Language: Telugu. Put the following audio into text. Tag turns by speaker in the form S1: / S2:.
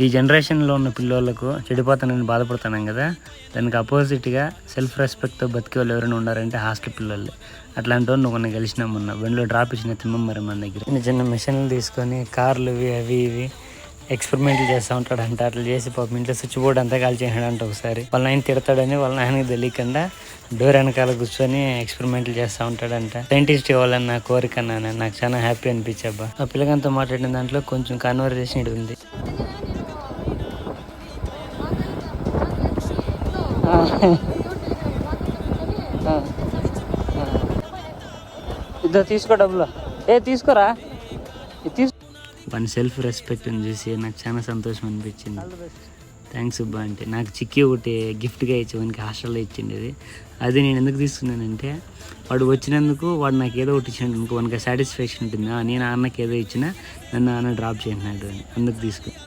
S1: ఈ జనరేషన్లో ఉన్న పిల్లలకు చెడిపోతానని బాధపడుతున్నాం కదా, దానికి అపోజిట్గా సెల్ఫ్ రెస్పెక్ట్తో బతికే వాళ్ళు ఎవరైనా ఉన్నారంటే హాస్టల్ పిల్లలు. అట్లాంటి వాళ్ళు కొన్ని కలిసినాం మొన్న బండిలో డ్రాప్ ఇచ్చిన తిమ్మం మరి మన దగ్గర చిన్న చిన్న మిషన్లు తీసుకొని కార్లు అవి ఇవి ఎక్స్పెరిమెంట్లు చేస్తూ ఉంటాడంట. అట్లా చేసి పాపం ఇంట్లో స్విచ్ బోర్డ్ అంతా కాల్చేసాడంట. ఒకసారి వాళ్ళ నాయన తిడతాడని వాళ్ళ నాయనకి తెలియకుండా డోర్ వెనకాల కూర్చొని ఎక్స్పెరిమెంట్లు చేస్తూ ఉంటాడంట. సైంటిస్ట్ ఇవ్వాలని నా కోరిక నాన్న, నాకు చాలా హ్యాపీ అనిపించబ్బా. ఆ పిల్లగాంతో మాట్లాడిన దాంట్లో కొంచెం కన్వర్జేషన్ ఇది ఉంది. ఇద్దరు తీసుకో డబ్బులు, తీసుకోరా వన్ సెల్ఫ్ రెస్పెక్ట్ని చూసి నాకు చాలా సంతోషం అనిపించింది. థ్యాంక్స్ అబ్బా. అంటే నాకు చిక్కి ఒకటి గిఫ్ట్గా ఇచ్చి వానికి హాస్టల్లో ఇచ్చిండేది. అది నేను ఎందుకు తీసుకున్నానంటే వాడు వచ్చినందుకు వాడు నాకు ఏదో ఒకటి ఇచ్చినట్టు అనుకో, వానికి సాటిస్ఫాక్షన్ ఉంటుంది. నేను అన్నకి ఏదో ఇచ్చినా నన్ను అన్న డ్రాప్ చేసినాడు అని, అందుకు తీసుకున్నాను.